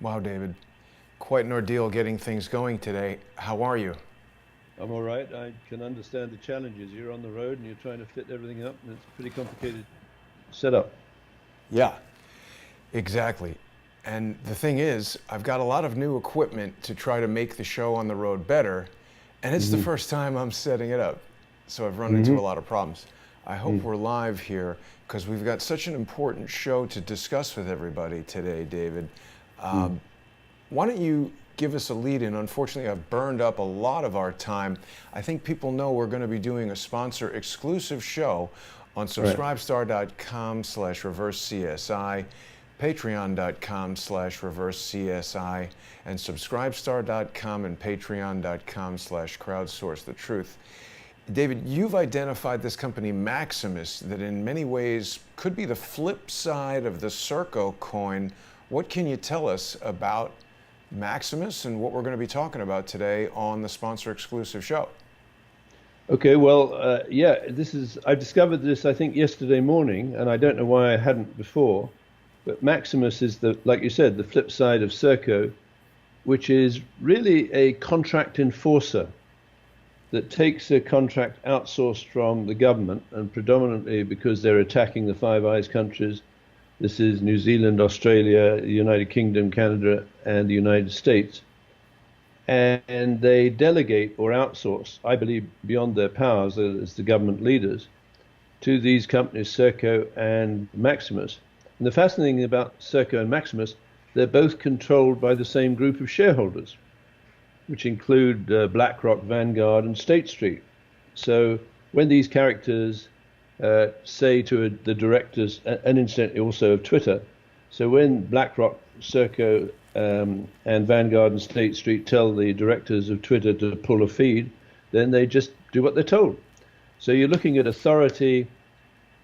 Wow, David, quite an ordeal getting things going today. How are you? I'm all right. I can understand the challenges. You're on the road and you're trying to fit everything up, and it's a pretty complicated setup. Yeah, exactly. And the thing is, I've got a lot of new equipment to try to make the show on the road better, and it's the Hmm. first time I'm setting it up. So I've run into Hmm. a lot of problems. I hope we're live here because we've got such an important show to discuss with everybody today, David. Mm. Why don't you give us a lead in? Unfortunately, I've burned up a lot of our time. I think people know we're going to be doing a sponsor exclusive show on Right. subscribestar.com/reverse CSI, patreon.com/reverse CSI, and subscribestar.com and patreon.com/crowdsource the truth. David, you've identified this company Maximus that in many ways could be the flip side of the SERCO coin. What can you tell us about Maximus and what we're going to be talking about today on the sponsor exclusive show? Okay. Well, yeah. I discovered this, I think, yesterday morning, and I don't know why I hadn't before. But Maximus is like you said, the flip side of Serco, which is really a contract enforcer that takes a contract outsourced from the government, and predominantly because they're attacking the Five Eyes countries. This is New Zealand, Australia, the United Kingdom, Canada, and the United States. And they delegate or outsource, I believe, beyond their powers as the government leaders, to these companies, Serco and Maximus. And the fascinating thing about Serco and Maximus, they're both controlled by the same group of shareholders, which include BlackRock, Vanguard, and State Street. So when these characters say to the directors, and incidentally also of Twitter, so when BlackRock, Serco, and Vanguard and State Street tell the directors of Twitter to pull a feed, then they just do what they're told. So you're looking at authority.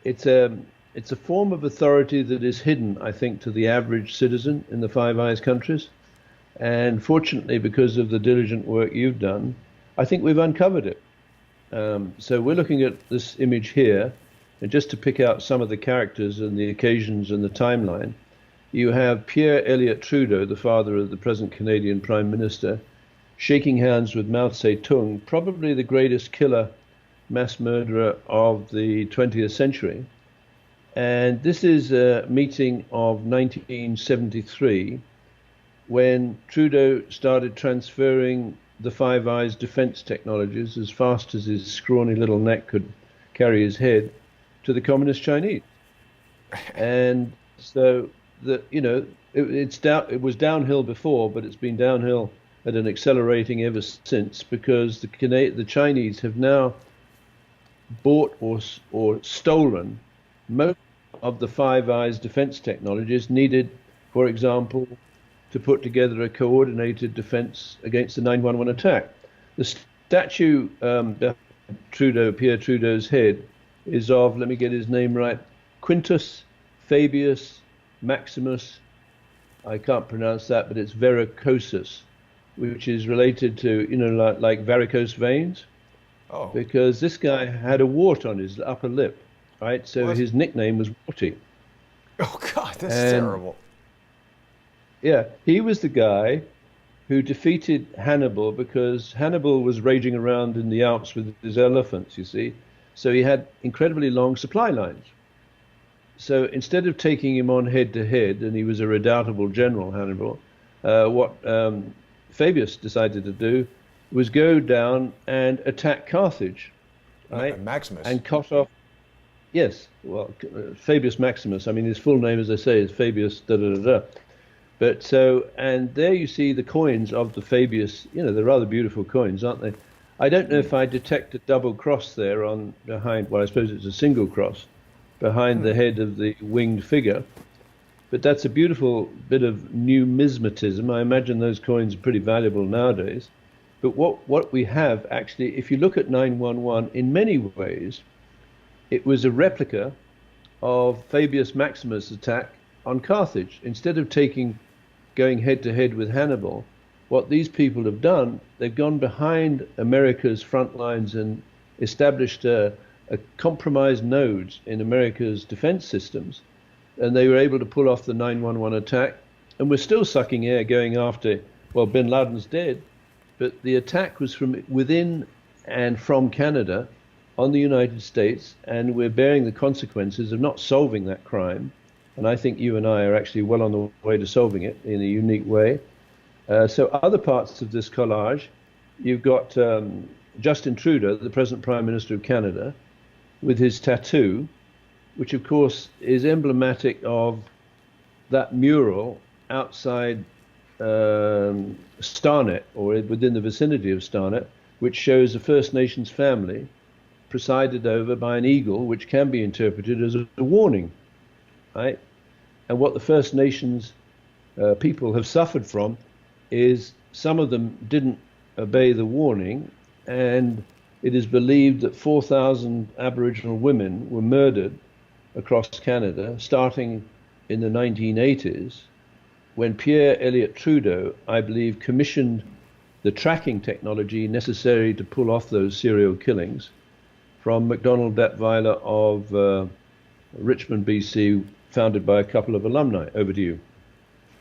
It's a it's a form of authority that is hidden, I think, to the average citizen in the Five Eyes countries. And fortunately, because of the diligent work you've done, I think we've uncovered it. So we're looking at this image here, and just to pick out some of the characters and the occasions and the timeline, you have Pierre Elliott Trudeau, the father of the present Canadian Prime Minister, shaking hands with Mao Zedong, probably the greatest killer, mass murderer of the 20th century. And this is a meeting of 1973 when Trudeau started transferring the Five Eyes defense technologies as fast as his scrawny little neck could carry his head to the Communist Chinese. And so it was downhill before, but it's been downhill at an accelerating ever since because the Chinese have now bought or stolen most of the Five Eyes defense technologies needed, for example, to put together a coordinated defense against the 911 attack. The statue Pierre Trudeau's head, is of, let me get his name right, Quintus Fabius Maximus. I can't pronounce that, but it's varicosus, which is related to, like varicose veins, Oh, because this guy had a wart on his upper lip, right? So what? his nickname was Warty. Oh, God, that's And terrible. yeah, he was the guy who defeated Hannibal because Hannibal was raging around in the Alps with his elephants, you see. So he had incredibly long supply lines. So instead of taking him on head to head, and he was a redoubtable general, Hannibal, what Fabius decided to do was go down and attack Carthage, right? Maximus. And cut off, yes, well, Fabius Maximus. I mean, his full name, as I say, is Fabius da da da da. But so, and there you see the coins of the Fabius. They're rather beautiful coins, aren't they? I don't know if I detect a double cross there on behind. Well, I suppose it's a single cross behind the head of the winged figure. But that's a beautiful bit of numismatism. I imagine those coins are pretty valuable nowadays. But what we have actually, if you look at 911, in many ways, it was a replica of Fabius Maximus' attack on Carthage. Instead of going head to head with Hannibal, what these people have done, they've gone behind America's front lines and established a compromised nodes in America's defense systems. And they were able to pull off the 911 attack and we're still sucking air going after, well, bin Laden's dead, but the attack was from within and from Canada on the United States, and we're bearing the consequences of not solving that crime. And I think you and I are actually well on the way to solving it in a unique way. So other parts of this collage, you've got Justin Trudeau, the present Prime Minister of Canada, with his tattoo, which of course is emblematic of that mural outside Starnet, or within the vicinity of Starnet, which shows a First Nations family presided over by an eagle, which can be interpreted as a warning, right? And what the First Nations people have suffered from is some of them didn't obey the warning, and it is believed that 4,000 Aboriginal women were murdered across Canada, starting in the 1980s, when Pierre Elliott Trudeau, I believe, commissioned the tracking technology necessary to pull off those serial killings from MacDonald Detweiler of Richmond, BC, founded by a couple of alumni. Over to you.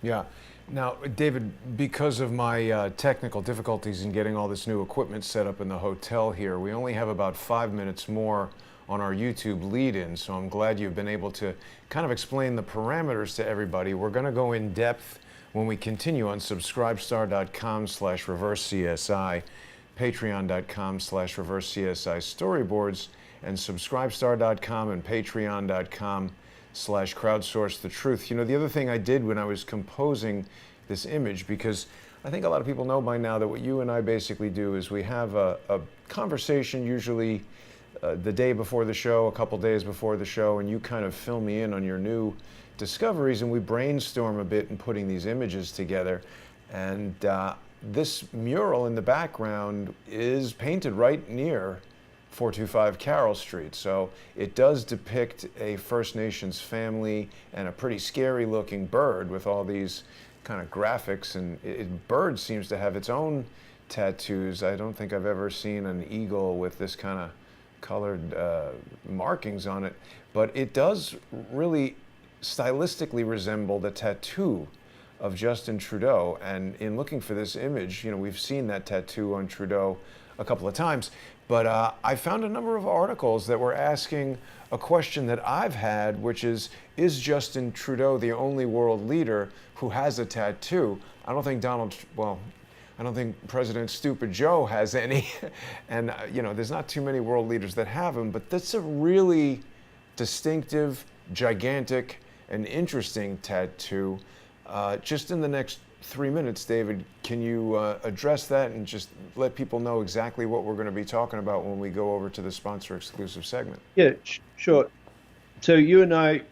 Yeah. Now, David, because of my technical difficulties in getting all this new equipment set up in the hotel here, we only have about 5 minutes more on our YouTube lead-in, so I'm glad you've been able to kind of explain the parameters to everybody. We're going to go in depth when we continue on subscribestar.com/reversecsi, patreon.com/reversecsi storyboards, and subscribestar.com and patreon.com/crowdsource the truth. You know, the other thing I did when I was composing this image, because I think a lot of people know by now that what you and I basically do is we have a conversation usually the day before the show, a couple days before the show, and you kind of fill me in on your new discoveries, and we brainstorm a bit in putting these images together. And this mural in the background is painted right near 425 Carroll Street. So it does depict a First Nations family and a pretty scary looking bird with all these kind of graphics, and bird seems to have its own tattoos. I don't think I've ever seen an eagle with this kind of colored markings on it, but it does really stylistically resemble the tattoo of Justin Trudeau. And in looking for this image, you know, we've seen that tattoo on Trudeau a couple of times, but I found a number of articles that were asking a question that I've had, which is Justin Trudeau the only world leader who has a tattoo? I don't think I don't think President Stupid Joe has any, and you know, there's not too many world leaders that have them, but that's a really distinctive, gigantic, and interesting tattoo. Just in the next 3 minutes, David, can you address that and just let people know exactly what we're going to be talking about when we go over to the sponsor exclusive segment? Yeah, sure. So you and I,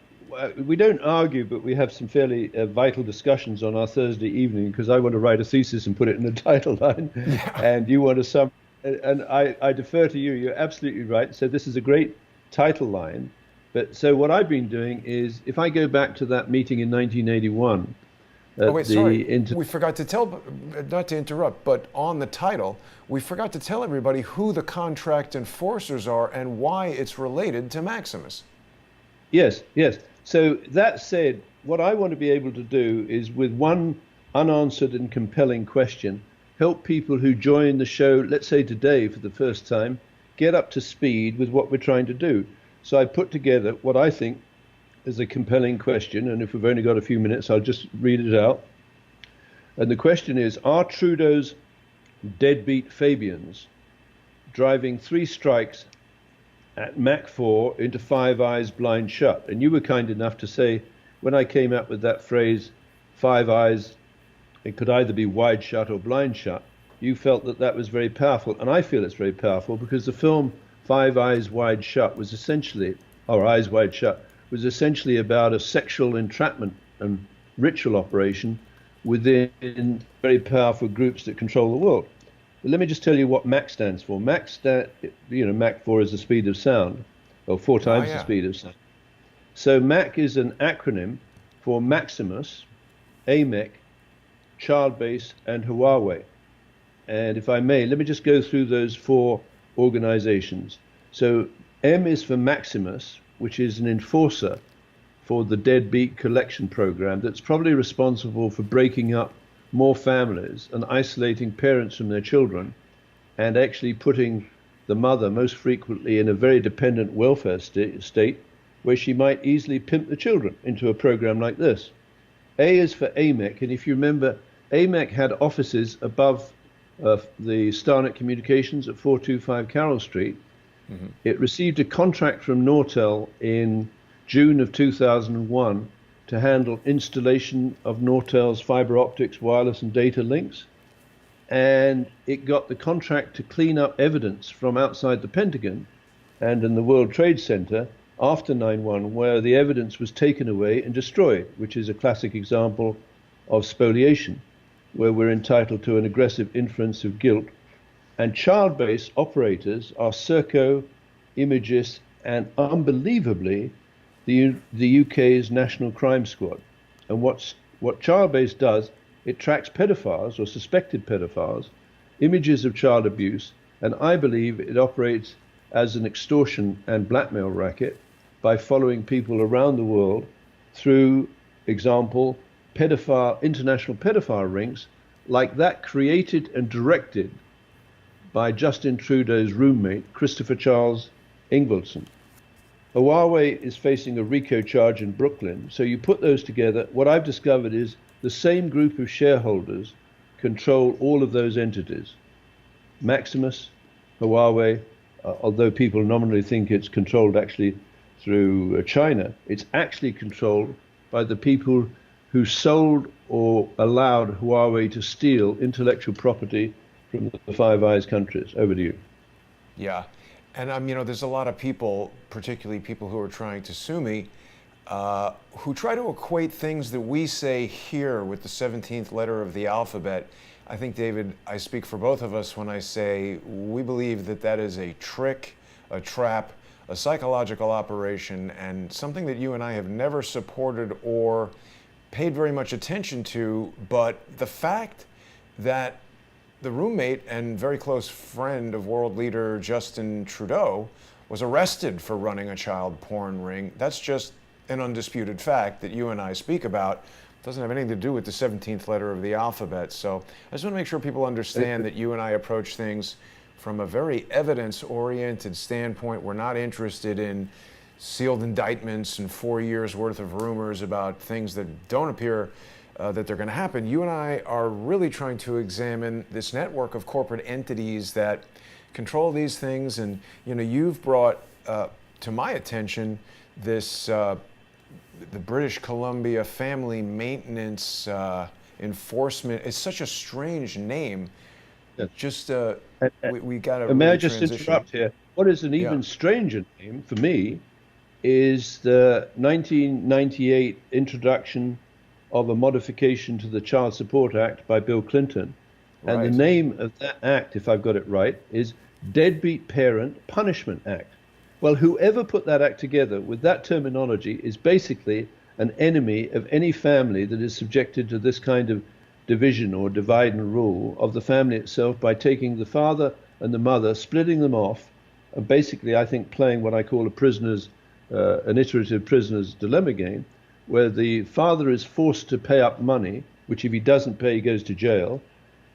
we don't argue, but we have some fairly vital discussions on our Thursday evening, because I want to write a thesis and put it in a title line, and you want to and I defer to you. You're absolutely right. So this is a great title line. But so what I've been doing is, if I go back to that meeting in 1981, we forgot to tell, not to interrupt, but on the title, we forgot to tell everybody who the contract enforcers are and why it's related to Maximus. Yes. So that said, what I want to be able to do is, with one unanswered and compelling question, help people who join the show, let's say today for the first time, get up to speed with what we're trying to do. So I put together what I think is a compelling question, and if we've only got a few minutes, I'll just read it out. And the question is, are Trudeau's deadbeat Fabians driving 3 strikes at Mach 4 into Five Eyes blind shut? And you were kind enough to say, when I came up with that phrase, 5 eyes, it could either be wide shut or blind shut, you felt that that was very powerful. And I feel it's very powerful because the film Five Eyes Wide Shut was essentially, or Eyes Wide Shut, was essentially about a sexual entrapment and ritual operation within very powerful groups that control the world. But let me just tell you what Mach stands for. Mach 4 is the speed of sound, or 4 times the speed of sound. So Mach is an acronym for Maximus, AMEC, Childbase, and Huawei. And if I may, let me just go through those 4 organizations. So M is for Maximus, which is an enforcer for the Deadbeat collection program that's probably responsible for breaking up more families and isolating parents from their children and actually putting the mother most frequently in a very dependent welfare state where she might easily pimp the children into a program like this. A is for AMEC, and if you remember, AMEC had offices above the Starnet Communications at 425 Carroll Street. Mm-hmm. It received a contract from Nortel in June of 2001 to handle installation of Nortel's fiber optics, wireless and data links. And it got the contract to clean up evidence from outside the Pentagon and in the World Trade Center after 9/11, where the evidence was taken away and destroyed, which is a classic example of spoliation, where we're entitled to an aggressive inference of guilt. And child-based operators are SERCO, Imagis, and unbelievably, the UK's National Crime Squad. And what child-based does, it tracks pedophiles or suspected pedophiles, images of child abuse, and I believe it operates as an extortion and blackmail racket by following people around the world through, example, international pedophile rings like that created and directed by Justin Trudeau's roommate, Christopher Charles Ingvaldson. Huawei is facing a RICO charge in Brooklyn. So you put those together, what I've discovered is the same group of shareholders control all of those entities. Maximus, Huawei, although people nominally think it's controlled actually through China, it's actually controlled by the people who sold or allowed Huawei to steal intellectual property from the Five Eyes countries. Over to you. Yeah, and there's a lot of people, particularly people who are trying to sue me, who try to equate things that we say here with the 17th letter of the alphabet. I think, David, I speak for both of us when I say we believe that that is a trick, a trap, a psychological operation, and something that you and I have never supported or paid very much attention to. But the fact that the roommate and very close friend of world leader Justin Trudeau was arrested for running a child porn ring, that's just an undisputed fact that you and I speak about. It doesn't have anything to do with the 17th letter of the alphabet. So I just want to make sure people understand that you and I approach things from a very evidence-oriented standpoint. We're not interested in sealed indictments and 4 years worth of rumors about things that don't appear that they're going to happen. You and I are really trying to examine this network of corporate entities that control these things. And you've brought to my attention this the British Columbia Family Maintenance Enforcement. It's such a strange name. Yeah. Just we got to. May I just interrupt here? What is an even stranger name for me is the 1998 introduction of a modification to the Child Support Act by Bill Clinton. And right. The name of that act, if I've got it right, is Deadbeat Parent Punishment Act. Well, whoever put that act together with that terminology is basically an enemy of any family that is subjected to this kind of division or divide and rule of the family itself by taking the father and the mother, splitting them off, and basically, I think, playing what I call an iterative prisoner's dilemma game, where the father is forced to pay up money, which if he doesn't pay, he goes to jail.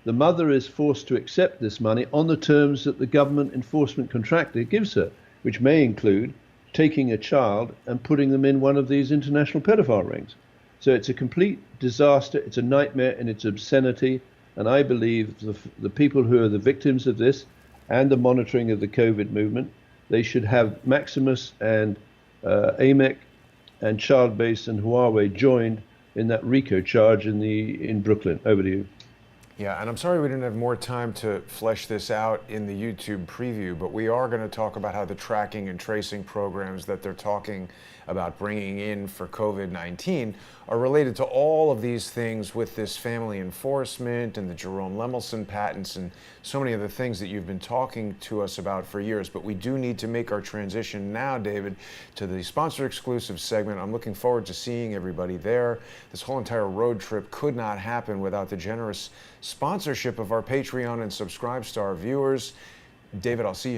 The mother is forced to accept this money on the terms that the government enforcement contractor gives her, which may include taking a child and putting them in one of these international pedophile rings. So it's a complete disaster, it's a nightmare, and it's obscenity. And I believe the people who are the victims of this and the monitoring of the COVID movement, they should have Maximus and AMEC and Childbase and Huawei joined in that RICO charge in Brooklyn. Over to you. Yeah, and I'm sorry we didn't have more time to flesh this out in the YouTube preview, but we are going to talk about how the tracking and tracing programs that they're talking about bringing in for COVID-19 are related to all of these things with this family enforcement and the Jerome Lemelson patents and so many of the things that you've been talking to us about for years. But we do need to make our transition now, David, to the sponsor exclusive segment. I'm looking forward to seeing everybody there. This whole entire road trip could not happen without the generous sponsorship of our Patreon and Subscribe Star viewers. David, I'll see you